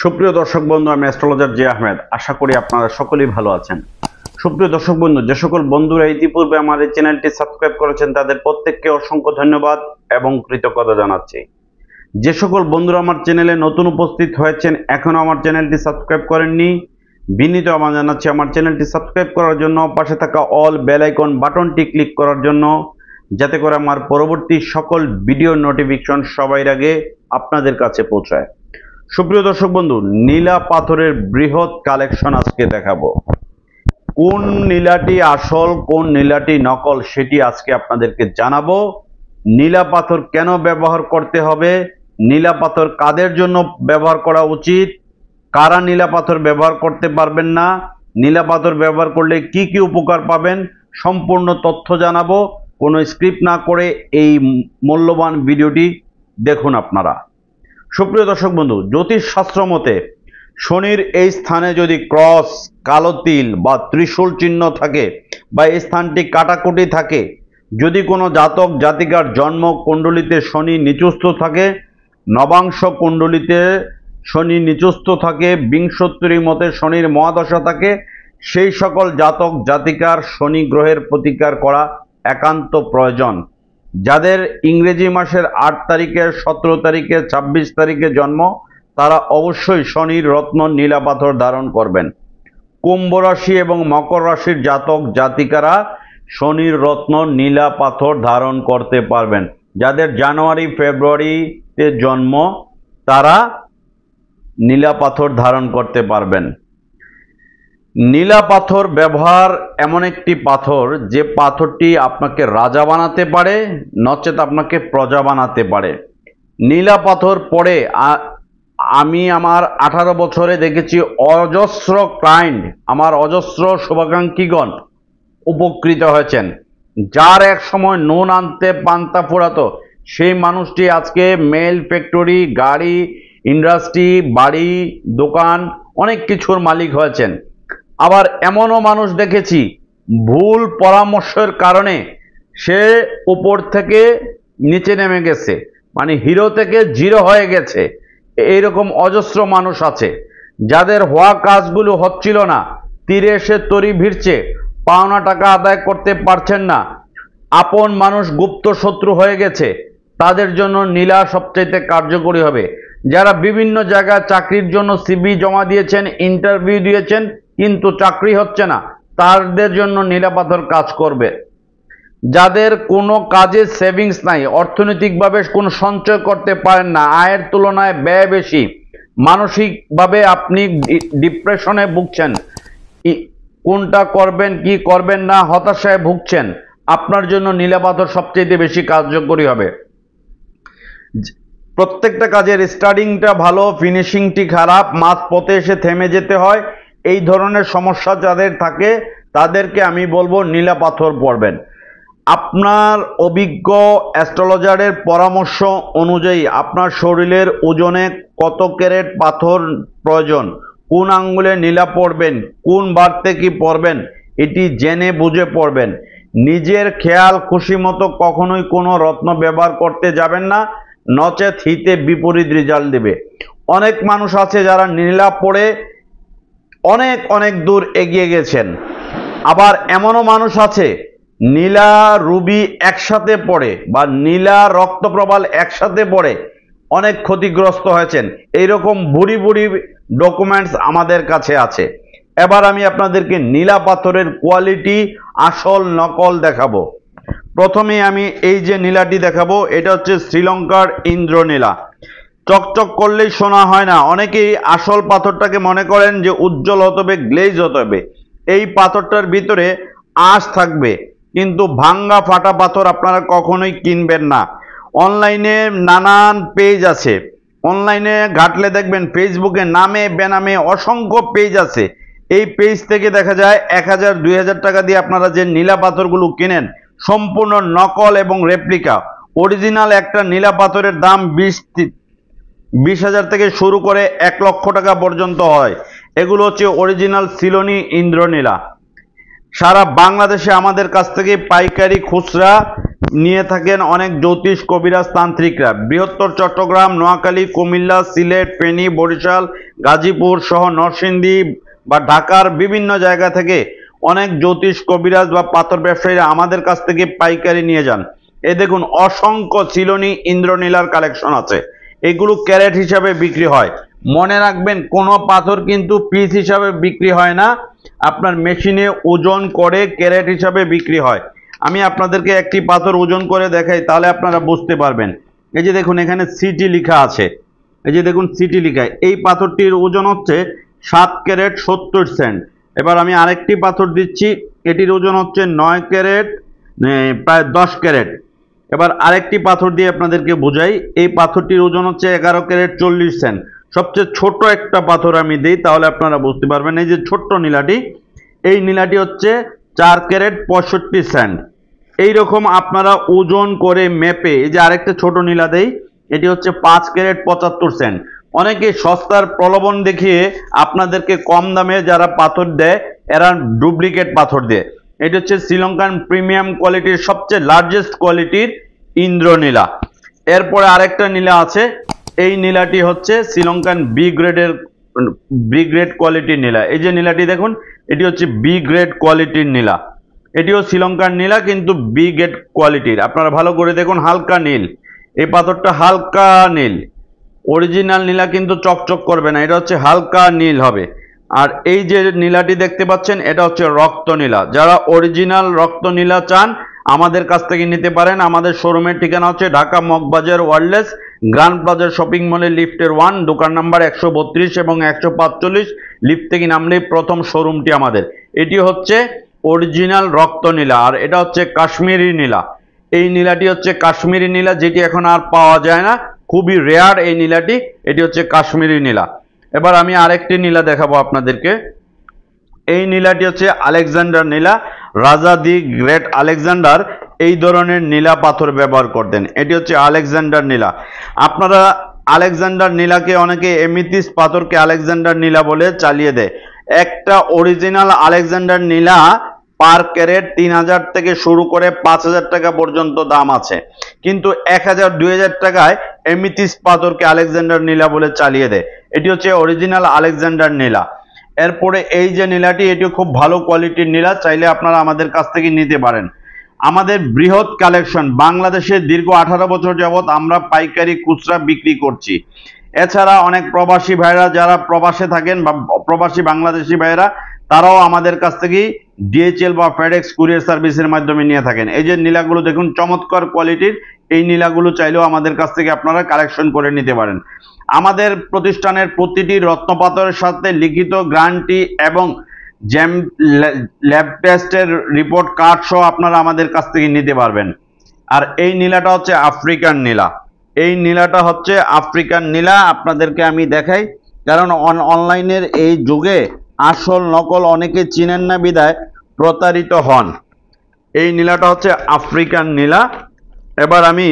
সুপ্রিয় দর্শক বন্ধু, আমি অ্যাস্ট্রোলজার জি আহমেদ। আশা করি আপনারা সকলেই ভালো আছেন। সুপ্রিয় দর্শক বন্ধু, যে সকল বন্ধুরা ইতিপূর্বে আমার এই চ্যানেলটি সাবস্ক্রাইব করেছেন তাদের প্রত্যেককে অসংখ্য ধন্যবাদ এবং কৃতজ্ঞতা জানাচ্ছি। যে সকল বন্ধুরা আমার চ্যানেলে নতুন উপস্থিত হয়েছেন, এখনো আমার চ্যানেলটি সাবস্ক্রাইব করেননি, বিনীত আহ্বান জানাচ্ছি আমার চ্যানেলটি সাবস্ক্রাইব করার জন্য, পাশে থাকা অল বেল আইকন বাটনটি ক্লিক করার জন্য, যাতে করে আমার পরবর্তী সকল ভিডিও নোটিফিকেশন সবার আগে আপনাদের কাছে পৌঁছায়। সুপ্রিয় দর্শক বন্ধু, নীলা পাথরের বৃহৎ কালেকশন আজকে দেখাবো। কোন নীলাটি আসল, কোন নীলাটি নকল, সেটি আজকে আপনাদেরকে জানাবো। নীলা পাথর কেন ব্যবহার করতে হবে, নীলা পাথর কাদের জন্য ব্যবহার করা উচিত, কারা নীলা পাথর ব্যবহার করতে পারবেন না, নীলা পাথর ব্যবহার করলে কি কি উপকার পাবেন, সম্পূর্ণ তথ্য জানাবো। কোনো স্ক্রিপ্ট না করে এই মূল্যবান ভিডিওটি দেখুন আপনারা। সুপ্রিয় দর্শক বন্ধু, জ্যোতিষ শাস্ত্র মতে শনির এই স্থানে যদি ক্রস, কালো তিল বা ত্রিশূল চিহ্ন থাকে বা এই স্থানটি কাটাকুটি থাকে, যদি কোনো জাতক জাতিকার জন্ম কুণ্ডলিতে শনি নিচস্থ থাকে, নবাংশ কুণ্ডলিতে শনি নিচস্থ থাকে, বিংশোত্তরী মতে শনির মহাদশা থাকে, সেই সকল জাতক জাতিকার শনি গ্রহের প্রতিকার করা একান্ত প্রয়োজন। যাদের ইংরেজি মাসের 8 তারিখে, 17 তারিখে, 26 তারিখে জন্ম, তারা অবশ্যই শনির রত্ন নীলা পাথর ধারণ করবেন। কুম্ভ রাশি এবং মকর রাশির জাতক জাতিকারা শনির রত্ন নীলা পাথর ধারণ করতে পারবেন। যাদের জানুয়ারি ফেব্রুয়ারিতে জন্ম, তারা নীলা পাথর ধারণ করতে পারবেন। নীলা পাথর ব্যবহার এমন একটি পাথর যে পাথরটি আপনাকে রাজা বানাতে পারে, নচেত আপনাকে প্রজা বানাতে পারে। নীলা পাথর পরে আমি আমার 18 বছরে দেখেছি অজস্র ক্লায়েন্ট, আমার অজস্র শুভাকাঙ্ক্ষীগণ উপকৃত হয়েছেন। যার এক সময় নুন আনতে পান্তা ফুরাতো, সেই মানুষটি আজকে মেল ফ্যাক্টরি, গাড়ি, ইন্ডাস্ট্রি, বাড়ি, দোকান, অনেক কিছুর মালিক হয়েছেন। আবার এমনও মানুষ দেখেছি ভুল পরামর্শের কারণে সে উপর থেকে নিচে নেমে গেছে, মানে হিরো থেকে জিরো হয়ে গেছে। এইরকম অজস্র মানুষ আছে যাদের হওয়া কাজগুলো হচ্ছিল না, তীরে এসে তরি ভিড়ছে, পাওনা টাকা আদায় করতে পারছেন না, আপন মানুষ গুপ্ত শত্রু হয়ে গেছে। তাদের জন্য নীলা সবচাইতে কার্যকরী হবে। যারা বিভিন্ন জায়গায় চাকরির জন্য সিভি জমা দিয়েছেন, ইন্টারভিউ দিয়েছেন, কিন্তু চাকরি হচ্ছে না, তাদের জন্য নীলা পাথর কাজ করবে। যাদের কোনো কাজে সেভিংস নাই, অর্থনৈতিকভাবে কোনো সঞ্চয় করতে পারেন না, আয়ের তুলনায় ব্যয় বেশি, মানসিকভাবে আপনি ডিপ্রেশনে ভুগছেন, কোনটা করবেন কি করবেন না হতাশায় ভুগছেন, আপনার জন্য নীলা পাথর সবচেয়ে বেশি কার্যকরী হবে। প্রত্যেকটা কাজের স্টার্টিংটা ভালো, ফিনিশিংটি খারাপ, মাঝ পথে এসে থেমে যেতে হয়, এই ধরনের সমস্যা যাদের থাকে তাদেরকে আমি বলবো নীলা পাথর পরবেন। আপনার অভিজ্ঞ অ্যাস্ট্রোলজারের পরামর্শ অনুযায়ী আপনার শরীরের ওজনে কত ক্যারেট পাথর প্রয়োজন, কোন আঙ্গুলে নীলা পরবেন, কোন বারতে কি পরবেন, এটি জেনে বুঝে পরবেন। নিজের খেয়াল খুশি মতো কখনোই কোনো রত্ন ব্যবহার করতে যাবেন না, নচেত হিতে বিপরীত রেজাল্ট দেবে। অনেক মানুষ আছে যারা নীলা পরে অনেক অনেক দূর এগিয়ে গেছেন। আবার এমনও মানুষ আছে নীলা রুবি একসাথে পড়ে বা নীলা রক্তপ্রবাল একসাথে পড়ে অনেক ক্ষতিগ্রস্ত হয়েছেন। এইরকম বুড়ি বুড়ি ডকুমেন্টস আমাদের কাছে আছে। এবার আমি আপনাদেরকে নীলা পাথরের কোয়ালিটি, আসল নকল দেখাবো। প্রথমে আমি এই যে নীলাটি দেখাবো, এটা হচ্ছে শ্রীলঙ্কার ইন্দ্রনীলা। চকচক করলেই সোনা হয় না। অনেকেই আসল পাথরটাকে মনে করেন যে উজ্জ্বল হতে হবে, গ্লেজ হতে হবে। এই পাথরটার ভিতরে আঁশ থাকবে, কিন্তু ভাঙ্গা ফাটা পাথর আপনারা কখনোই কিনবেন না। অনলাইনে নানান পেজ আছে, অনলাইনে ঘাটলে দেখবেন ফেসবুকে নামে বেনামে অসংখ্য পেজ আছে। এই পেজ থেকে দেখা যায় 1000 2000 টাকা দিয়ে আপনারা যে নীলা পাথরগুলো কিনেন, সম্পূর্ণ নকল এবং রেপ্লিকা। অরিজিনাল একটা নীলা পাথরের দাম 20,000 থেকে শুরু করে 1 লক্ষ টাকা পর্যন্ত হয়। এগুলো হচ্ছে অরিজিনাল সিলোনি ইন্দ্রনীলা। সারা বাংলাদেশে আমাদের কাছ থেকে পাইকারি, খুচরা নিয়ে থাকেন অনেক জ্যোতিষ কবিরাজ তান্ত্রিকরা। বৃহত্তর চট্টগ্রাম, নোয়াখালী, কুমিল্লা, সিলেট, ফেনী, বরিশাল, গাজীপুর সহ নরসিংদী বা ঢাকার বিভিন্ন জায়গা থেকে অনেক জ্যোতিষ কবিরাজ বা পাথর ব্যবসায়ীরা আমাদের কাছ থেকে পাইকারি নিয়ে যান। এই দেখুন অসংখ্য চিলনী ইন্দ্রনীলার কালেকশন আছে। এগুলো ক্যারেট হিসাবে বিক্রি হয়। মনে রাখবেন কোনো পাথর কিন্তু পিস হিসাবে বিক্রি হয় না, আপনার মেশিনে ওজন করে ক্যারেট হিসাবে বিক্রি হয়। আমি আপনাদেরকে একটি পাথর ওজন করে দেখাই, তাহলে আপনারা বুঝতে পারবেন। এই যে দেখুন এখানে সিটি লেখা আছে, এই যে দেখুন সিটি লেখা। এই পাথরটির ওজন হচ্ছে 7 ক্যারেট 70 সেন্ট। এবার আমি আরেকটি পাথর দিচ্ছি, এটির ওজন হচ্ছে 9 ক্যারেট প্রায় 10 ক্যারেট। এবার আরেকটি পাথর দিয়ে আপনাদেরকে বোঝাই, এই পাথরটির ওজন হচ্ছে 11 ক্যারেট 40 সেন্ট। সবচেয়ে ছোট একটা পাথর আমি দিই, তাহলে আপনারা বুঝতে পারবেন। এই যে ছোট্ট নীলাটি, এই নীলাটি হচ্ছে 4 ক্যারেট 65 সেন্ট। এইরকম আপনারা ওজন করে মেপে, এই যে আরেকটা ছোট নীলা দেই, এটি হচ্ছে 5 ক্যারেট 75 সেন্ট। অনেকে সস্তার প্রলোভন দেখিয়ে আপনাদেরকে কম দামে যারা পাথর দেয়, এরা ডুপ্লিকেট পাথর দেয়। এটি হচ্ছে শ্রীলঙ্কান প্রিমিয়াম কোয়ালিটির সবচেয়ে লার্জেস্ট কোয়ালিটির ইন্দ্রনীলা। এরপরে আরেকটা নীলা আছে, এই নীলাটি হচ্ছে শ্রীলঙ্কান বি গ্রেড কোয়ালিটির নীলা। এই যে নীলাটি দেখুন, এটি হচ্ছে বি গ্রেড কোয়ালিটির নীলা। এটিও শ্রীলঙ্কার নীলা কিন্তু বি গ্রেড কোয়ালিটির। আপনারা ভালো করে দেখুন, হালকা নীল, এই পাথরটা হালকা নীল। অরিজিনাল নীলা কিন্তু চকচক করবে না, এটা হচ্ছে হালকা নীল হবে। আর এই যে নীলাটি দেখতে পাচ্ছেন, এটা হচ্ছে রক্ত নীলা। যারা অরিজিনাল রক্ত নীলা চান আমাদের কাছ থেকে নিতে পারেন। আমাদের শোরুমের ঠিকানা হচ্ছে Dhaka Moghbazar wireless grand plaza shopping মলের লিফটের 1, দোকান নাম্বার 132 এবং 145। লিফট থেকে নামলেই প্রথম শোরুমটি আমাদের। এটি হচ্ছে অরিজিনাল রক্ত নীলা, আর এটা হচ্ছে কাশ্মীরি নীলা। এই নীলাটি হচ্ছে কাশ্মীরি নীলা, যেটি এখন আর পাওয়া যায় না, খুবই রেয়ার এই নীলাটি। এটি হচ্ছে কাশ্মীরি নীলা। এবার আমি আরেকটি নীলা দেখাবো আপনাদেরকে। এই নীলাটি হচ্ছে আলেকজান্ডার নীলা। রাজা দি গ্রেট আলেকজান্ডার এই ধরনের নীলা পাথর ব্যবহার করতেন। এটি হচ্ছে আলেকজান্ডার নীলা। আপনারা আলেকজান্ডার নীলাকে, অনেকে এমিথিস্ট পাথরকে আলেকজান্ডার নীলা বলে চালিয়ে দেয়। একটা অরিজিনাল আলেকজান্ডার নীলা পার ক্যারেট 3000 থেকে শুরু করে 5000 টাকা পর্যন্ত দাম আছে, কিন্তু 1000-2000 টাকায় এমিথিস্ট পাথরকে আলেকজান্ডার নীলা বলে চালিয়ে দেয়। এটি হচ্ছে অরিজিনাল আলেকজান্ডার নীলা। এরপরে এই যে নীলাটি, এটি খুব ভালো কোয়ালিটির নীলা, চাইলে আপনারা আমাদের কাছ থেকে নিতে পারেন। আমাদের বৃহৎ কালেকশন, বাংলাদেশে দীর্ঘ 18 বছর যাবত আমরা পাইকারি খুচরা বিক্রি করছি। এছাড়া অনেক প্রবাসী ভাইরা যারা প্রবাসে থাকেন বা প্রবাসী বাংলাদেশি ভাইরা, তারাও আমাদের কাছ থেকে ডিএচএল বা ফেডেক্স কুরিয়ার সার্ভিসের মাধ্যমে নিয়ে থাকেন। এই যে নীলাগুলো দেখুন, চমৎকার কোয়ালিটির। এই নীলাগুলো চাইলেও আমাদের কাছ থেকে আপনারা কালেকশন করে নিতে পারেন। আমাদের প্রতিষ্ঠানের প্রতিটি রত্নপাথরের সাথে লিখিত গ্যারান্টি এবং জ্যাম ল্যাব টেস্টের রিপোর্ট কার্ড সহ আপনারা আমাদের কাছ থেকে নিতে পারবেন। আর এই নীলাটা হচ্ছে আফ্রিকান নীলা। এই নীলাটা হচ্ছে আফ্রিকান নীলা। আপনাদেরকে আমি দেখাই, কারণ অনলাইনের এই যুগে আসল নকল অনেকে চিনেন না, বিধায় প্রতারিত হন। এই নীলাটা হচ্ছে আফ্রিকান নীলা। এবার আমি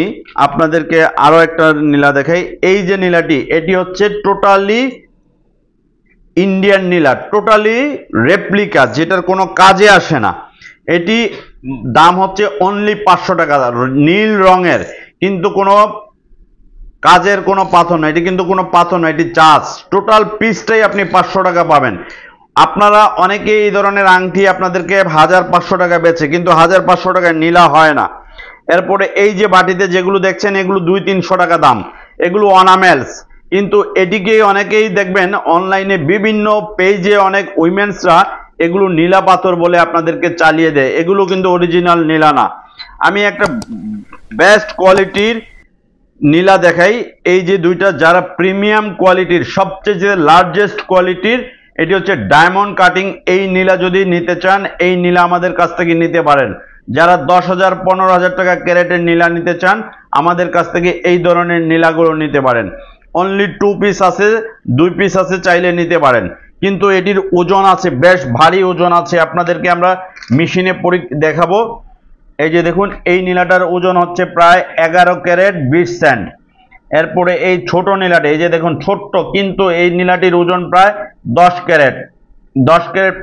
আপনাদেরকে আরো একটা নীলা দেখাই। এই যে নীলাটি, এটি হচ্ছে টোটালি ইন্ডিয়ান নীলা, টোটালি রেপ্লিকা, যেটার কোনো কাজে আসে না। এটি দাম হচ্ছে অনলি 500 টাকা। নীল রঙের, কিন্তু কোনো কাজের কোনো পাথর না, এটি কিন্তু কোনো পাথর না, এটি চাষ। টোটাল পিসটাই আপনি 500 টাকা পাবেন। আপনারা অনেকে এই ধরনের আংটি আপনাদেরকে 1500 টাকা বেচে, কিন্তু 1500 টাকায় নীলা হয় না। এরপরে এই যে বাটিতে যেগুলো দেখছেন, এগুলো 200-300 টাকা দাম, এগুলো অর্নামেন্টস। কিন্তু এটিকে অনেকেই দেখবেন অনলাইনে বিভিন্ন পেজে অনেক উইমেন্সরা এগুলো নীলা পাথর বলে আপনাদেরকে চালিয়ে দেয়। এগুলো কিন্তু অরিজিনাল নীলা না। আমি একটা বেস্ট কোয়ালিটির নীলা দেখাই। এই যে দুইটা, যারা প্রিমিয়াম কোয়ালিটির সবচেয়ে যে লার্জেস্ট কোয়ালিটির, এটি হচ্ছে ডায়মন্ড কাটিং। এই নীলা যদি নিতে চান, এই নীলা আমাদের কাছ থেকে নিতে পারেন। যারা 10,000-15,000 টাকা ক্যারেটের নীলা নিতে চান, আমাদের কাছ থেকে এই ধরনের নীলাগুলো নিতে পারেন। অনলি 2 পিস আছে, 2 পিস আছে, চাইলে নিতে পারেন। কিন্তু এটির ওজন আছে, বেশ ভারী ওজন আছে। আপনাদেরকে আমরা মেশিনে দেখাবো। এই যে দেখুন, এই নীলাটার ওজন হচ্ছে প্রায় 11 ক্যারেট 20 সেন্ট। এরপরে এই ছোট নীলাটা, এই যে দেখুন ছোট্ট, কিন্তু এই নীলাটির ওজন প্রায় 10 ক্যারেট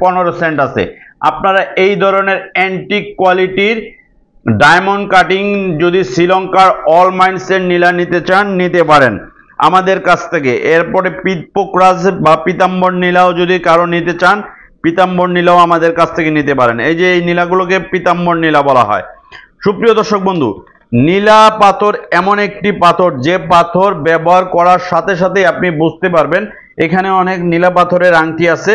15 সেন্ট আছে। আপনারা এই ধরনের অ্যান্টিক কোয়ালিটির ডায়মন্ড কাটিং যদি শ্রীলঙ্কার অল মাইন্সের নীলা নিতে চান নিতে পারেন আমাদের কাছ থেকে। এরপরে পোকরাজ বা পীতাম্বর নীলাও যদি কারো নিতে চান পীতাম্বর নীলাও আমাদের কাছ থেকে নিতে পারেন। এই যে এই নীলাগুলোকে পীতাম্বর নীলা বলা হয়। সুপ্রিয় দর্শক বন্ধু, নীলা পাথর এমন একটি পাথর যে পাথর ব্যবহার করার সাথে সাথে আপনি বুঝতে পারবেন। এখানে অনেক নীলা পাথরের আংটি আছে,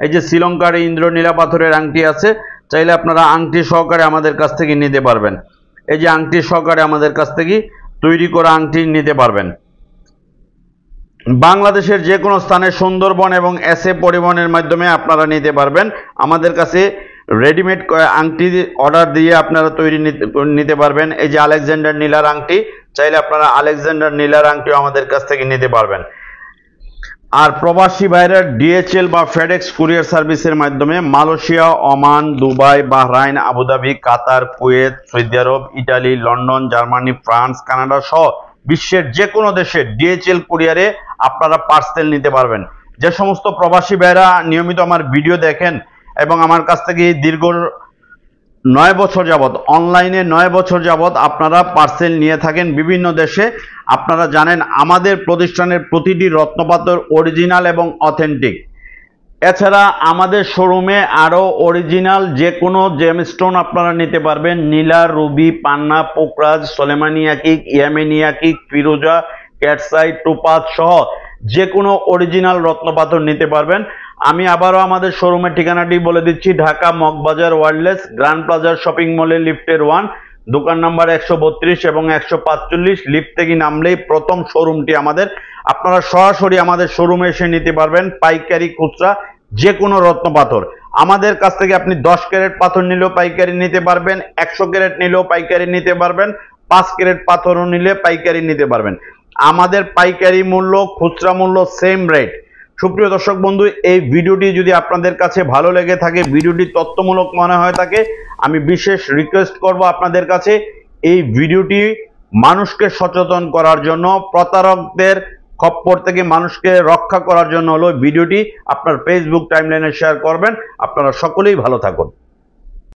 এই যে শ্রীলঙ্কার ইন্দ্র নীলা পাথরের আংটি আছে, চাইলে আপনারা আংটি সহকারে আমাদের কাছ থেকে নিতে পারবেন। এই যে আংটি সহকারে আমাদের কাছ থেকে তৈরি করা আংটি নিতে পারবেন। বাংলাদেশের যে কোনো স্থানে সুন্দরবন এবং এসএ পরিবহনের মাধ্যমে আপনারা নিতে পারবেন। আমাদের কাছে রেডিমেড আংটি অর্ডার দিয়ে আপনারা তৈরি নিতে পারবেন। এই যে আলেকজান্ডার নীলার আংটি, চাইলে আপনারা আলেকজান্ডার নীলার আংটিও আমাদের কাছ থেকে নিতে পারবেন। আর প্রবাসী ভাইরা ডিএচএল বা ফেডেক্স কুরিয়ার সার্ভিসের মাধ্যমে Malaysia, Oman, Dubai, Bahrain, Abu Dhabi, Qatar, Kuwait, Saudi Arab, Italy, London, Germany, France, Canada সহ বিশ্বের যে কোনো দেশে ডিএচএল কুরিয়ারে আপনারা পার্সেল নিতে পারবেন। যে সমস্ত প্রবাসী ভাইরা নিয়মিত আমার ভিডিও দেখেন এবং আমার কাছ থেকে দীর্ঘ 9 বছর যাবত অনলাইনে 9 বছর যাবত আপনারা পার্সেল নিয়ে থাকেন বিভিন্ন দেশে, আপনারা জানেন আমাদের প্রতিষ্ঠানের প্রতিটি রত্নপাথর অরিজিনাল এবং অথেন্টিক। এছাড়া আমাদের শোরুমে আরও অরিজিনাল যে কোনো জেমস্টোন আপনারা নিতে পারবেন। নীলা, রুবি, পান্না, পোকরাজ, সোলেমানিয়াকিক, ইয়ামেনিয়াকিক, ফিরোজা, ক্যাটসাইট, টোপাজ সহ যে কোনো অরিজিনাল রত্নপাথর নিতে পারবেন। আমি আবারও আমাদের শোরুমের ঠিকানাটি বলে দিচ্ছি, ঢাকা মগবাজার ওয়ার্ল্ডলেস গ্র্যান্ড প্লাজার শপিং মলের লিফটের 1, দোকান নাম্বার 132 এবং 145। লিফট থেকে নামলেই প্রথম শোরুমটি আমাদের। আপনারা সরাসরি আমাদের শোরুমে এসে নিতে পারবেন পাইকারি খুচরা যে কোনো রত্নপাথর। আমাদের কাছ থেকে আপনি 10 ক্যারেট পাথর নিলেও পাইকারি নিতে পারবেন, 100 ক্যারেট নিলেও পাইকারি নিতে পারবেন, 5 ক্যারেট পাথরও নিলে পাইকারি নিতে পারবেন। আমাদের পাইকারি মূল্য খুচরা মূল্য সেম রেট। সুপ্রিয় দর্শক বন্ধু, এই ভিডিওটি যদি আপনাদের কাছে ভালো লেগে থাকে, ভিডিওটি তথ্যমূলক মনে হয় থাকে, আমি বিশেষ রিকোয়েস্ট করব আপনাদের কাছে এই ভিডিওটি মানুষকে সচেতন করার জন্য, প্রতারকদের খপ্পর থেকে মানুষকে রক্ষা করার জন্য হলো ভিডিওটি আপনার ফেসবুক টাইমলাইনে শেয়ার করবেন। আপনারা সকলেই ভালো থাকুন।